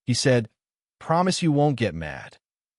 He said, "Promise you won't get mad."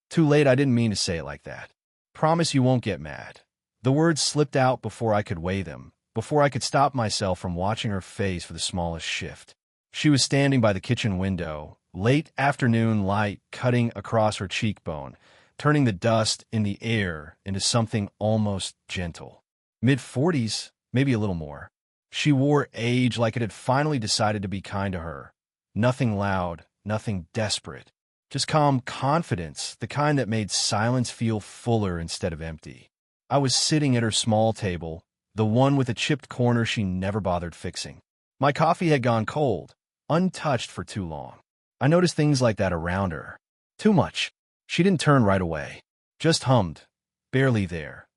Too late, I didn't mean to say it like that. Promise you won't get mad. The words slipped out before I could weigh them, before I could stop myself from watching her face for the smallest shift. She was standing by the kitchen window, late afternoon light cutting across her cheekbone, turning the dust in the air into something almost gentle. Mid-40s, maybe a little more. She wore age like it had finally decided to be kind to her. Nothing loud, nothing desperate. Just calm confidence, the kind that made silence feel fuller instead of empty. I was sitting at her small table, the one with a chipped corner she never bothered fixing. My coffee had gone cold, untouched for too long. I noticed things like that around her. Too much. She didn't turn right away. Just hummed, barely there,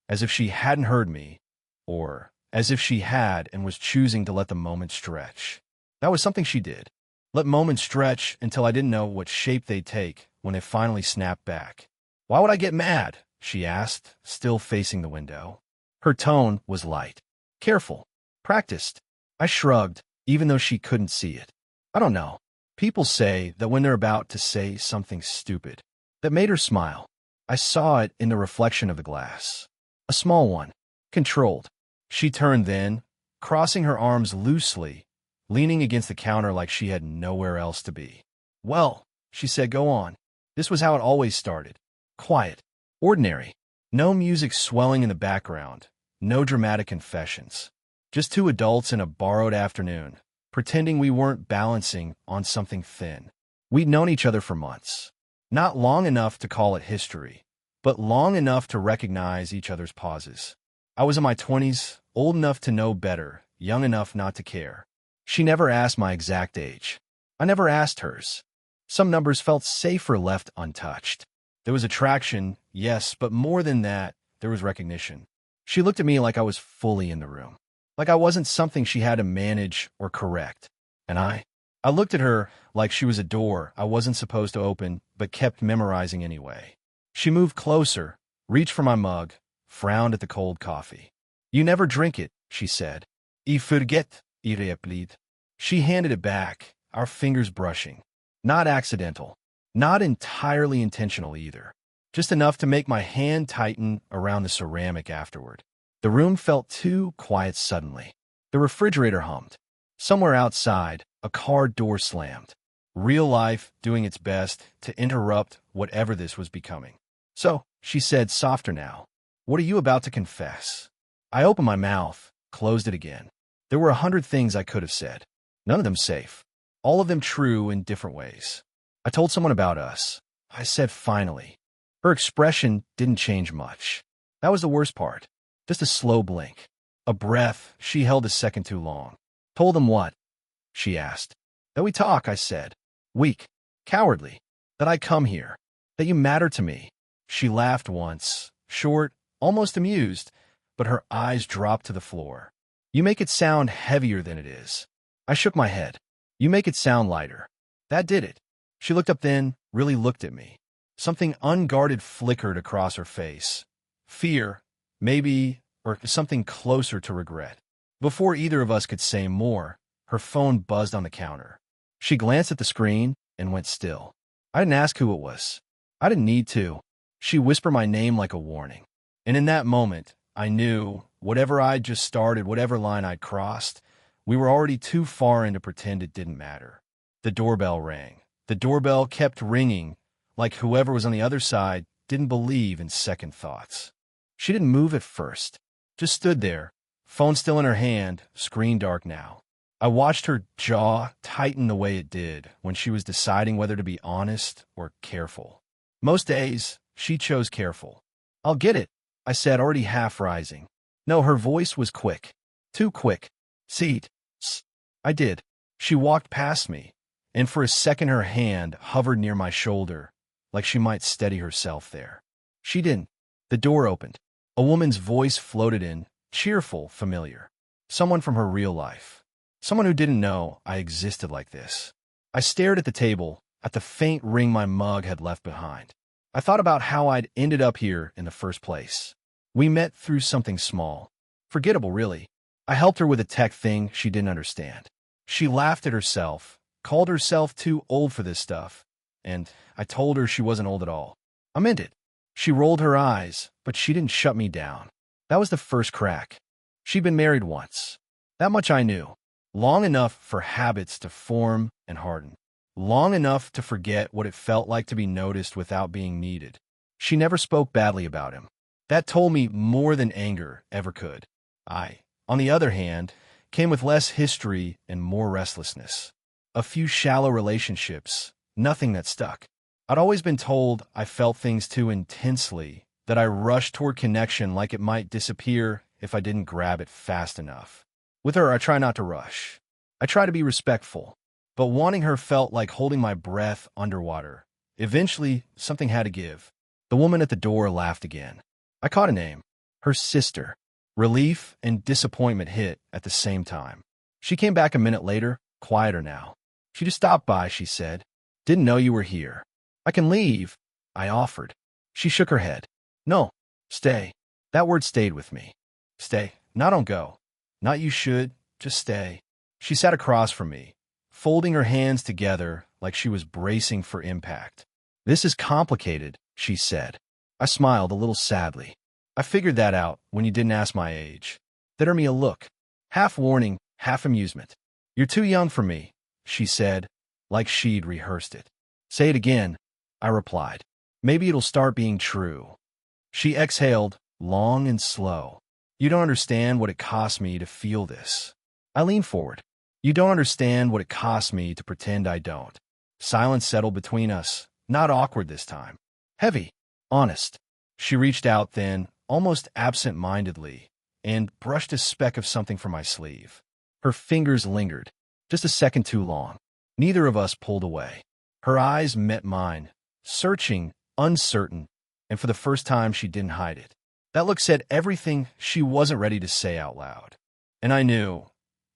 as if she hadn't heard me, or as if she had and was choosing to let the moment stretch. That was something she did. Let moments stretch until I didn't know what shape they'd take when they finally snapped back. "Why would I get mad?" she asked, still facing the window. Her tone was light. Careful. Practiced. I shrugged, even though she couldn't see it. I don't know. People say that when they're about to say something stupid. That made her smile. I saw it in the reflection of the glass. A small one. Controlled. She turned then, crossing her arms loosely, leaning against the counter like she had nowhere else to be. "Well," she said, "go on." This was how it always started. Quiet. Ordinary. No music swelling in the background. No dramatic confessions. Just two adults in a borrowed afternoon, pretending we weren't balancing on something thin. We'd known each other for months. Not long enough to call it history, but long enough to recognize each other's pauses. I was in my 20s, old enough to know better, young enough not to care. She never asked my exact age. I never asked hers. Some numbers felt safer left untouched. There was attraction, yes, but more than that, there was recognition. She looked at me like I was fully in the room, like I wasn't something she had to manage or correct. And I looked at her like she was a door I wasn't supposed to open, but kept memorizing anyway. She moved closer, reached for my mug, frowned at the cold coffee. "You never drink it," she said. "I forget, I replied." She handed it back, our fingers brushing. Not accidental. Not entirely intentional either. Just enough to make my hand tighten around the ceramic afterward. The room felt too quiet suddenly. The refrigerator hummed. Somewhere outside, a car door slammed. Real life doing its best to interrupt whatever this was becoming. "So," she said, softer now, "what are you about to confess?" I opened my mouth, closed it again. There were 100 things I could have said. None of them safe. All of them true in different ways. I told someone about us. I said finally. Her expression didn't change much. That was the worst part. Just a slow blink. A breath she held a second too long. "Told them what?" she asked. "That we talk," I said. "Weak. Cowardly. That I come here. That you matter to me." She laughed once, short, almost amused, but her eyes dropped to the floor. "You make it sound heavier than it is." I shook my head. "You make it sound lighter." That did it. She looked up then, really looked at me. Something unguarded flickered across her face. Fear, maybe, or something closer to regret. Before either of us could say more, her phone buzzed on the counter. She glanced at the screen and went still. I didn't ask who it was. I didn't need to. She whispered my name like a warning. And in that moment, I knew, whatever I'd just started, whatever line I'd crossed, we were already too far in to pretend it didn't matter. The doorbell rang. The doorbell kept ringing, like whoever was on the other side didn't believe in second thoughts. She didn't move at first. Just stood there, phone still in her hand, screen dark now. I watched her jaw tighten the way it did when she was deciding whether to be honest or careful. Most days, she chose careful. "I'll get it," I said, already half rising. No, her voice was quick. Too quick. "Seat." I did. She walked past me, and for a second her hand hovered near my shoulder, like she might steady herself there. She didn't. The door opened. A woman's voice floated in, cheerful, familiar. Someone from her real life. Someone who didn't know I existed like this. I stared at the table, at the faint ring my mug had left behind. I thought about how I'd ended up here in the first place. We met through something small. Forgettable, really. I helped her with a tech thing she didn't understand. She laughed at herself, called herself too old for this stuff, and I told her she wasn't old at all. I meant it. She rolled her eyes, but she didn't shut me down. That was the first crack. She'd been married once. That much I knew. Long enough for habits to form and harden. Long enough to forget what it felt like to be noticed without being needed. She never spoke badly about him. That told me more than anger ever could. I, on the other hand, came with less history and more restlessness. A few shallow relationships, nothing that stuck. I'd always been told I felt things too intensely, that I rushed toward connection like it might disappear if I didn't grab it fast enough. With her, I try not to rush. I try to be respectful, but wanting her felt like holding my breath underwater. Eventually, something had to give. The woman at the door laughed again. I caught a name. Her sister. Relief and disappointment hit at the same time. She came back a minute later, quieter now. She just stopped by, she said. Didn't know you were here. I can leave, I offered. She shook her head. No, stay. That word stayed with me. Stay, not don't go. Not you should, just stay. She sat across from me, folding her hands together like she was bracing for impact. This is complicated, she said. I smiled a little sadly. I figured that out when you didn't ask my age. That earned me a look. Half warning, half amusement. You're too young for me, she said, like she'd rehearsed it. Say it again, I replied. Maybe it'll start being true. She exhaled, long and slow. You don't understand what it cost me to feel this. I leaned forward. You don't understand what it cost me to pretend I don't. Silence settled between us, not awkward this time. Heavy, honest. She reached out then, almost absent-mindedly, and brushed a speck of something from my sleeve. Her fingers lingered, just a second too long. Neither of us pulled away. Her eyes met mine, searching, uncertain, and for the first time she didn't hide it. That look said everything she wasn't ready to say out loud. And I knew,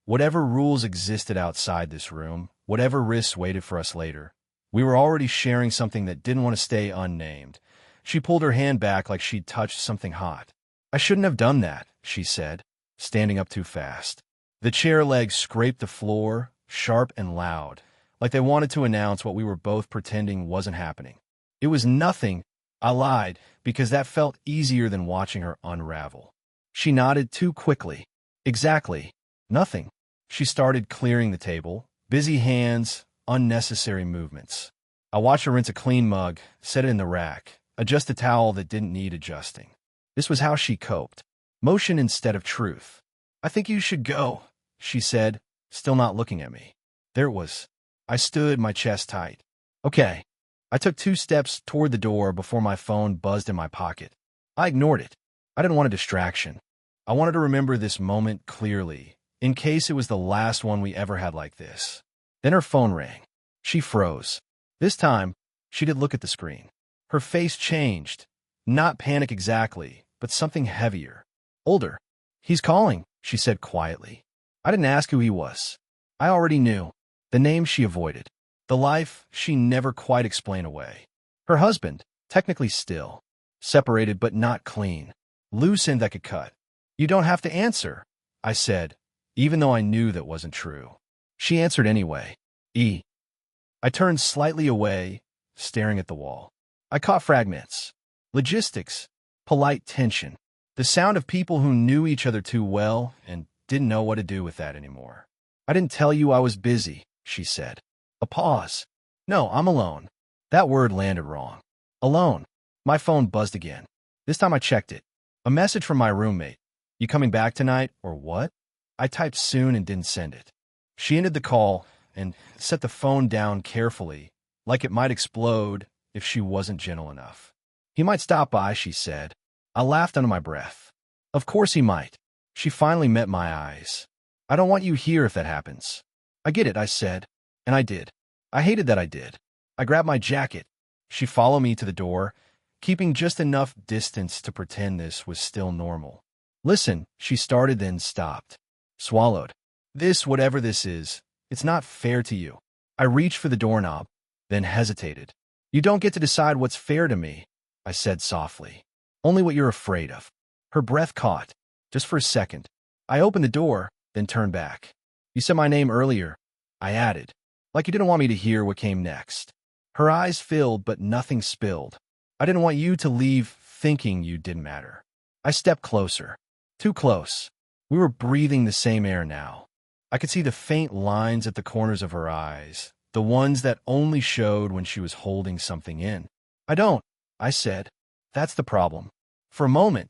whatever rules existed outside this room, whatever risks waited for us later, we were already sharing something that didn't want to stay unnamed. She pulled her hand back like she'd touched something hot. I shouldn't have done that, she said, standing up too fast. The chair legs scraped the floor, sharp and loud, like they wanted to announce what we were both pretending wasn't happening. It was nothing, I lied, because that felt easier than watching her unravel. She nodded too quickly. Exactly. Nothing. She started clearing the table. Busy hands, unnecessary movements. I watched her rinse a clean mug, set it in the rack, adjust a towel that didn't need adjusting. This was how she coped. Motion instead of truth. I think you should go, she said, still not looking at me. There it was. I stood, my chest tight. Okay. I took 2 steps toward the door before my phone buzzed in my pocket. I ignored it. I didn't want a distraction. I wanted to remember this moment clearly, in case it was the last one we ever had like this. Then her phone rang. She froze. This time, she did look at the screen. Her face changed. Not panic exactly, but something heavier. Older. He's calling, she said quietly. I didn't ask who he was. I already knew. The name she avoided. The life she never quite explained away. Her husband, technically still. Separated but not clean. Loose end that could cut. You don't have to answer, I said, even though I knew that wasn't true. She answered anyway. I turned slightly away, staring at the wall. I caught fragments. Logistics. Polite tension. The sound of people who knew each other too well and didn't know what to do with that anymore. I didn't tell you I was busy, she said. A pause. No, I'm alone. That word landed wrong. Alone. My phone buzzed again. This time I checked it. A message from my roommate. You coming back tonight, or what? I typed soon and didn't send it. She ended the call and set the phone down carefully, like it might explode if she wasn't gentle enough. He might stop by, she said. I laughed under my breath. Of course he might. She finally met my eyes. I don't want you here if that happens. I get it, I said. And I did. I hated that I did. I grabbed my jacket. She followed me to the door, keeping just enough distance to pretend this was still normal. Listen, she started then stopped. Swallowed. This, whatever this is, it's not fair to you. I reached for the doorknob, then hesitated. You don't get to decide what's fair to me, I said softly. Only what you're afraid of. Her breath caught, just for a second. I opened the door, then turned back. You said my name earlier, I added. Like you didn't want me to hear what came next. Her eyes filled, but nothing spilled. I didn't want you to leave thinking you didn't matter. I stepped closer. Too close. We were breathing the same air now. I could see the faint lines at the corners of her eyes, the ones that only showed when she was holding something in. I don't, I said. That's the problem. For a moment,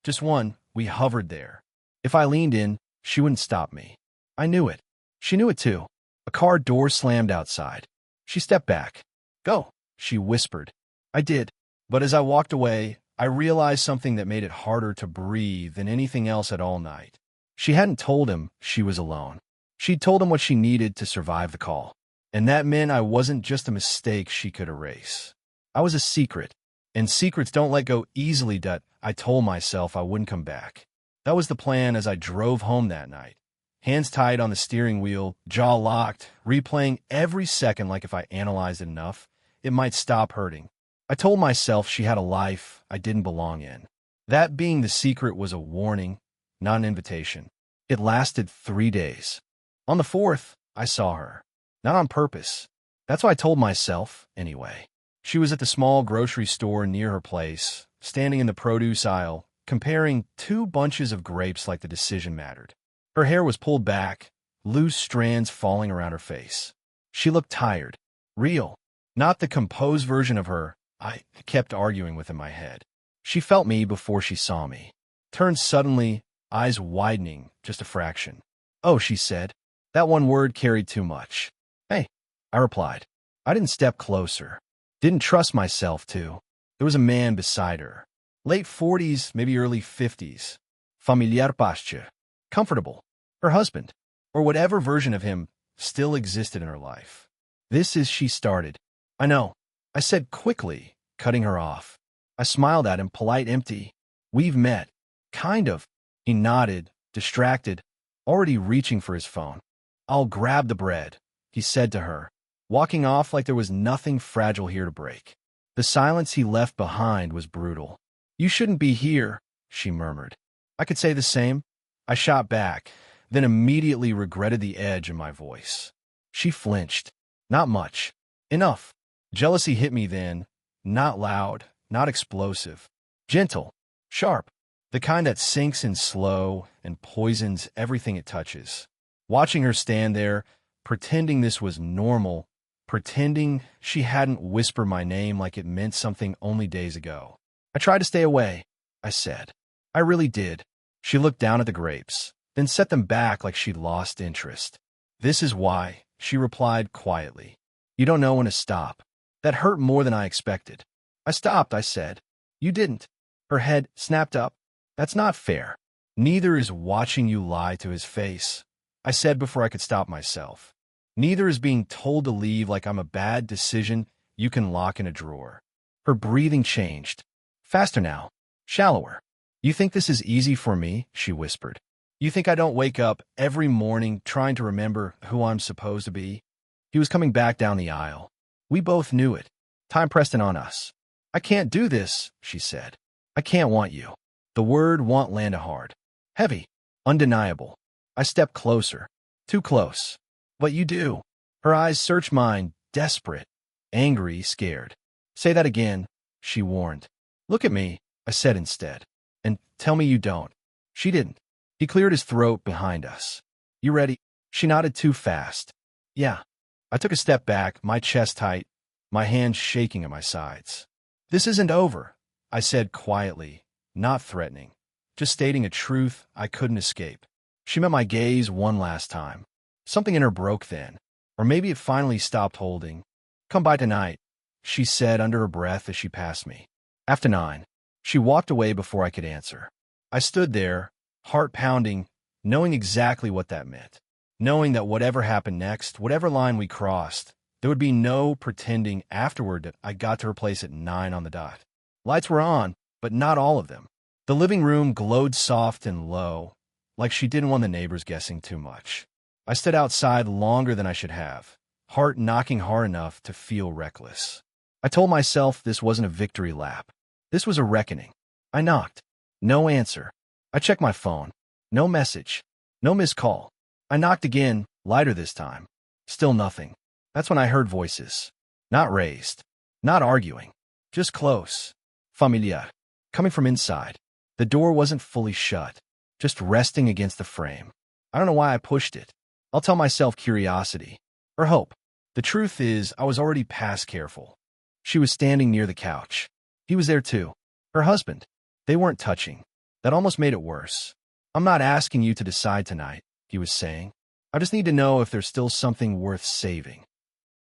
just one, we hovered there. If I leaned in, she wouldn't stop me. I knew it. She knew it too. A car door slammed outside. She stepped back. Go, she whispered. I did. But as I walked away, I realized something that made it harder to breathe than anything else at all night. She hadn't told him she was alone. She'd told him what she needed to survive the call. And that meant I wasn't just a mistake she could erase. I was a secret. And secrets don't let go easily. I told myself I wouldn't come back. That was the plan as I drove home that night. Hands tied on the steering wheel, jaw locked, replaying every second like if I analyzed it enough, it might stop hurting. I told myself she had a life I didn't belong in. That being the secret was a warning, not an invitation. It lasted 3 days. On the 4th, I saw her. Not on purpose. That's what I told myself, anyway. She was at the small grocery store near her place, standing in the produce aisle, comparing 2 bunches of grapes like the decision mattered. Her hair was pulled back, loose strands falling around her face. She looked tired. Real. Not the composed version of her I kept arguing with in my head. She felt me before she saw me. Turned suddenly, eyes widening, just a fraction. Oh, she said. That one word carried too much. Hey, I replied. I didn't step closer. Didn't trust myself to. There was a man beside her. Late 40s, maybe early 50s. Familiar pasture. Comfortable. Her husband, or whatever version of him, still existed in her life. This is she started. I know. I said quickly, cutting her off. I smiled at him, polite, empty. We've met. Kind of. He nodded, distracted, already reaching for his phone. I'll grab the bread, he said to her, walking off like there was nothing fragile here to break. The silence he left behind was brutal. You shouldn't be here, she murmured. I could say the same. I shot back, then immediately regretted the edge in my voice. She flinched. Not much. Enough. Jealousy hit me then, not loud, not explosive. Gentle, sharp, the kind that sinks in slow and poisons everything it touches. Watching her stand there, pretending this was normal, pretending she hadn't whispered my name like it meant something only days ago. I tried to stay away, I said. I really did. She looked down at the grapes, then set them back like she'd lost interest. This is why, she replied quietly. You don't know when to stop. That hurt more than I expected. I stopped, I said. You didn't. Her head snapped up. That's not fair. Neither is watching you lie to his face, I said before I could stop myself. Neither is being told to leave like I'm a bad decision you can lock in a drawer. Her breathing changed. Faster now. Shallower. You think this is easy for me? She whispered. You think I don't wake up every morning trying to remember who I'm supposed to be? He was coming back down the aisle. We both knew it. Time pressed in on us. I can't do this, she said. I can't want you. The word want landed hard. Heavy. Undeniable. I stepped closer. Too close. But you do. Her eyes searched mine, desperate, angry, scared. Say that again, she warned. Look at me, I said instead. And tell me you don't. She didn't. He cleared his throat behind us. You ready? She nodded too fast. Yeah. I took a step back, my chest tight, my hands shaking at my sides. This isn't over, I said quietly, not threatening, just stating a truth I couldn't escape. She met my gaze one last time. Something in her broke then, or maybe it finally stopped holding. Come by tonight, she said under her breath as she passed me. After 9. She walked away before I could answer. I stood there, heart pounding, knowing exactly what that meant. Knowing that whatever happened next, whatever line we crossed, there would be no pretending afterward that I got to her place at 9 on the dot. Lights were on, but not all of them. The living room glowed soft and low, like she didn't want the neighbors guessing too much. I stood outside longer than I should have, heart knocking hard enough to feel reckless. I told myself this wasn't a victory lap. This was a reckoning. I knocked. No answer. I checked my phone. No message. No missed call. I knocked again, lighter this time. Still nothing. That's when I heard voices. Not raised. Not arguing. Just close. Familiar. Coming from inside. The door wasn't fully shut. Just resting against the frame. I don't know why I pushed it. I'll tell myself curiosity. Or hope. The truth is, I was already past careful. She was standing near the couch. He was there too. Her husband. They weren't touching. That almost made it worse. I'm not asking you to decide tonight, he was saying. I just need to know if there's still something worth saving.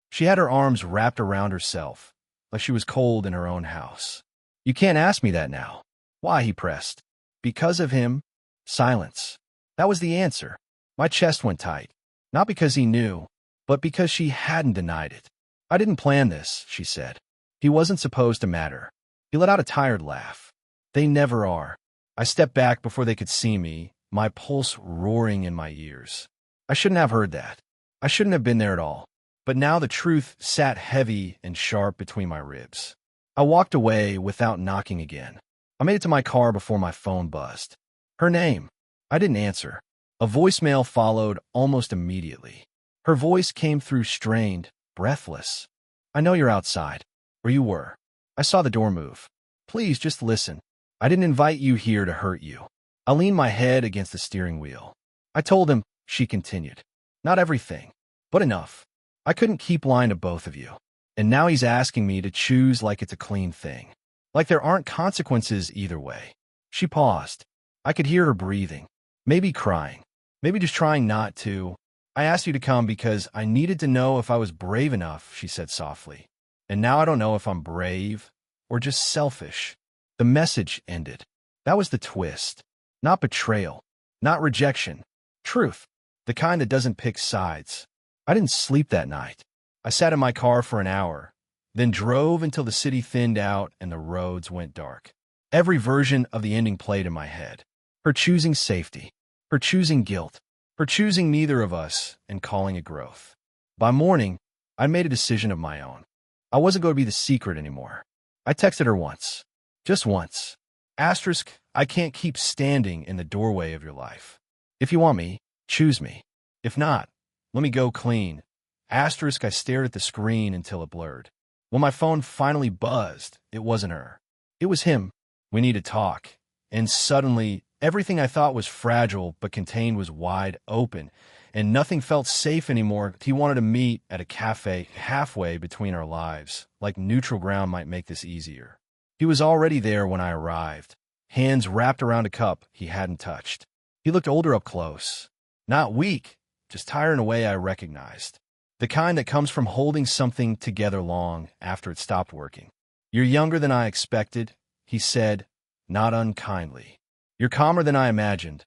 She had her arms wrapped around herself, like she was cold in her own house. You can't ask me that now. Why, he pressed. Because of him? Silence. That was the answer. My chest went tight. Not because he knew, but because she hadn't denied it. I didn't plan this, she said. He wasn't supposed to matter. He let out a tired laugh. They never are. I stepped back before they could see me, my pulse roaring in my ears. I shouldn't have heard that. I shouldn't have been there at all. But now the truth sat heavy and sharp between my ribs. I walked away without knocking again. I made it to my car before my phone buzzed. Her name. I didn't answer. A voicemail followed almost immediately. Her voice came through strained, breathless. I know you're outside. Or you were. I saw the door move. Please just listen. I didn't invite you here to hurt you. I leaned my head against the steering wheel. I told him, she continued. Not everything, but enough. I couldn't keep lying to both of you. And now he's asking me to choose like it's a clean thing. Like there aren't consequences either way. She paused. I could hear her breathing. Maybe crying. Maybe just trying not to. I asked you to come because I needed to know if I was brave enough, she said softly. And now I don't know if I'm brave or just selfish. The message ended. That was the twist. Not betrayal. Not rejection. Truth. The kind that doesn't pick sides. I didn't sleep that night. I sat in my car for an hour, then drove until the city thinned out and the roads went dark. Every version of the ending played in my head. Her choosing safety. Her choosing guilt. Her choosing neither of us and calling it growth. By morning, I made a decision of my own. I wasn't going to be the secret anymore. I texted her once. Just once. Asterisk, I can't keep standing in the doorway of your life. If you want me, choose me. If not, let me go clean. Asterisk, I stared at the screen until it blurred. When my phone finally buzzed, it wasn't her. It was him. We need to talk. And suddenly, everything I thought was fragile but contained was wide open, and nothing felt safe anymore. He wanted to meet at a cafe halfway between our lives, like neutral ground might make this easier. He was already there when I arrived, hands wrapped around a cup he hadn't touched. He looked older up close. Not weak, just tired in a way I recognized. The kind that comes from holding something together long after it stopped working. You're younger than I expected, he said, not unkindly. You're calmer than I imagined,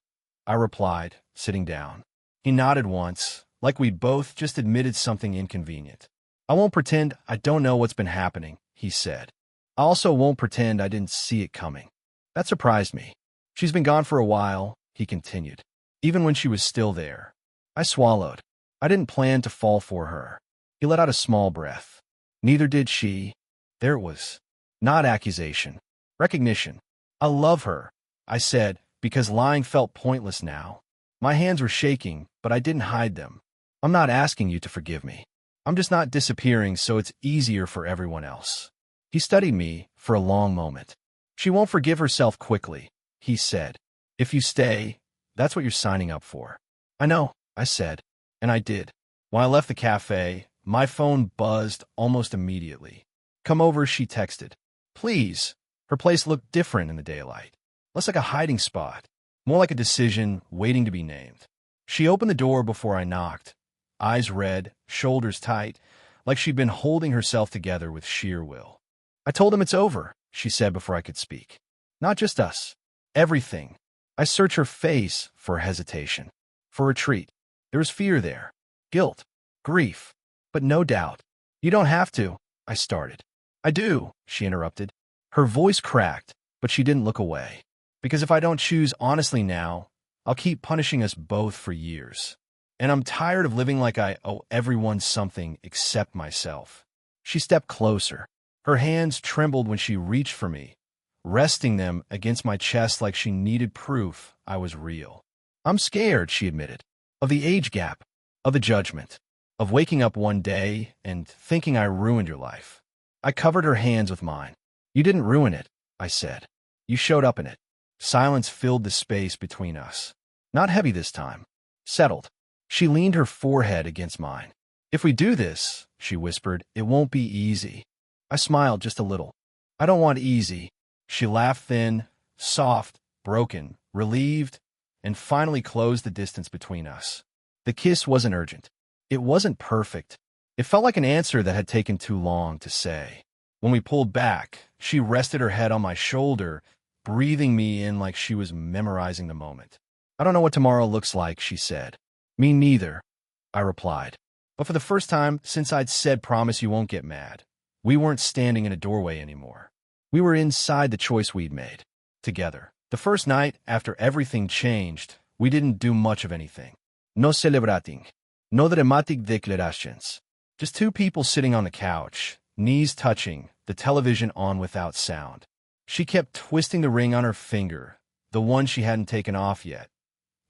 I replied, sitting down. He nodded once, like we'd both just admitted something inconvenient. I won't pretend I don't know what's been happening, he said. I also won't pretend I didn't see it coming. That surprised me. She's been gone for a while, he continued, even when she was still there. I swallowed. I didn't plan to fall for her. He let out a small breath. Neither did she. There it was. Not accusation. Recognition. I love her, I said, because lying felt pointless now. My hands were shaking, but I didn't hide them. I'm not asking you to forgive me. I'm just not disappearing so it's easier for everyone else. He studied me for a long moment. She won't forgive herself quickly, he said. If you stay, that's what you're signing up for. I know, I said, and I did. When I left the cafe, my phone buzzed almost immediately. Come over, she texted. Please. Her place looked different in the daylight. Less like a hiding spot, more like a decision waiting to be named. She opened the door before I knocked, eyes red, shoulders tight, like she'd been holding herself together with sheer will. I told him it's over, she said before I could speak. Not just us. Everything. I searched her face for hesitation, for retreat. There was fear there, guilt, grief, but no doubt. You don't have to, I started. I do, she interrupted. Her voice cracked, but she didn't look away. Because if I don't choose honestly now, I'll keep punishing us both for years. And I'm tired of living like I owe everyone something except myself. She stepped closer. Her hands trembled when she reached for me, resting them against my chest like she needed proof I was real. I'm scared, she admitted, of the age gap, of the judgment. of waking up one day and thinking I ruined your life. I covered her hands with mine. You didn't ruin it, I said. You showed up in it. Silence filled the space between us. Not heavy this time. Settled. She leaned her forehead against mine. If we do this, she whispered, it won't be easy. I smiled just a little. I don't want easy. She laughed thin, soft, broken, relieved, and finally closed the distance between us. The kiss wasn't urgent. It wasn't perfect. It felt like an answer that had taken too long to say. When we pulled back, she rested her head on my shoulder, breathing me in like she was memorizing the moment. I don't know what tomorrow looks like, she said. Me neither, I replied. But for the first time since I'd said promise you won't get mad, we weren't standing in a doorway anymore. We were inside the choice we'd made, together. The first night, after everything changed, we didn't do much of anything. No celebrating. No dramatic declarations. Just two people sitting on the couch, knees touching, the television on without sound. She kept twisting the ring on her finger, the one she hadn't taken off yet.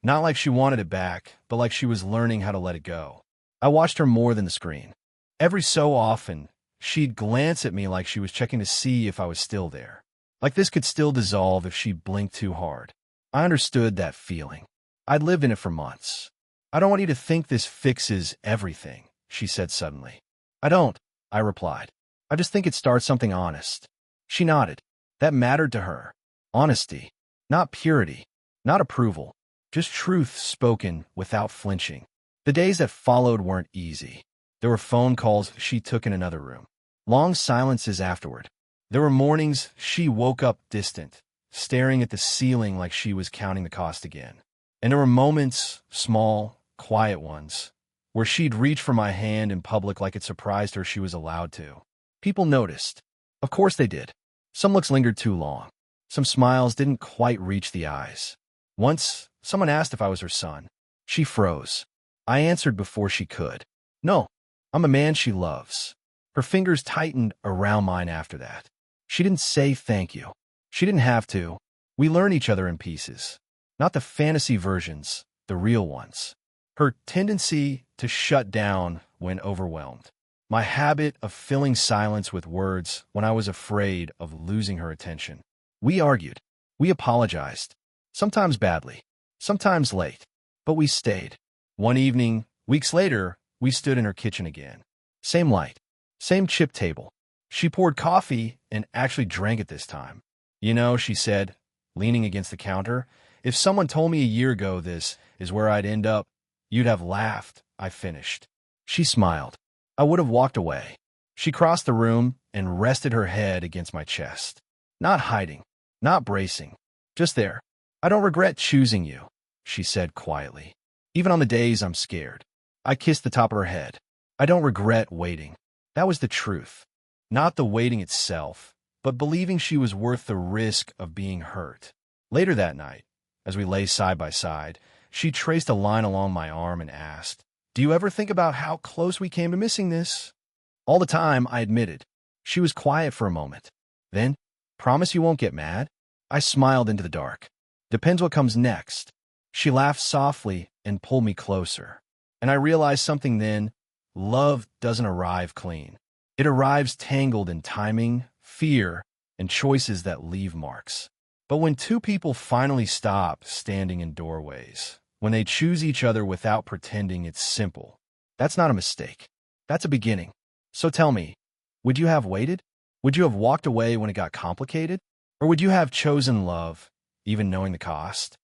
Not like she wanted it back, but like she was learning how to let it go. I watched her more than the screen. Every so often, she'd glance at me like she was checking to see if I was still there. Like this could still dissolve if she blinked too hard. I understood that feeling. I'd lived in it for months. I don't want you to think this fixes everything, she said suddenly. I don't, I replied. I just think it starts something honest. She nodded. That mattered to her. Honesty. Not purity. Not approval. Just truth spoken without flinching. The days that followed weren't easy. There were phone calls she took in another room. Long silences afterward. There were mornings she woke up distant, staring at the ceiling like she was counting the cost again. And there were moments, small, quiet ones, where she'd reach for my hand in public like it surprised her she was allowed to. People noticed. Of course they did. Some looks lingered too long. Some smiles didn't quite reach the eyes. Once, someone asked if I was her son. She froze. I answered before she could. No, I'm a man she loves. Her fingers tightened around mine after that. She didn't say thank you. She didn't have to. We learn each other in pieces. Not the fantasy versions, the real ones. Her tendency to shut down when overwhelmed. My habit of filling silence with words when I was afraid of losing her attention. We argued. We apologized. Sometimes badly. Sometimes late. But we stayed. One evening, weeks later, we stood in her kitchen again. Same light. Same chip table. She poured coffee and actually drank it this time. You know, she said, leaning against the counter, if someone told me a year ago this is where I'd end up, you'd have laughed, I finished. She smiled. I would have walked away. She crossed the room and rested her head against my chest. Not hiding, not bracing, just there. I don't regret choosing you, she said quietly. Even on the days I'm scared. I kissed the top of her head. I don't regret waiting. That was the truth. Not the waiting itself, but believing she was worth the risk of being hurt. Later that night, as we lay side by side, she traced a line along my arm and asked, do you ever think about how close we came to missing this? All the time, I admitted. She was quiet for a moment. Then, promise you won't get mad? I smiled into the dark. Depends what comes next. She laughed softly and pulled me closer. And I realized something then. Love doesn't arrive clean. It arrives tangled in timing, fear, and choices that leave marks. But when two people finally stop standing in doorways, when they choose each other without pretending it's simple, that's not a mistake. That's a beginning. So tell me, would you have waited? Would you have walked away when it got complicated? Or would you have chosen love, even knowing the cost?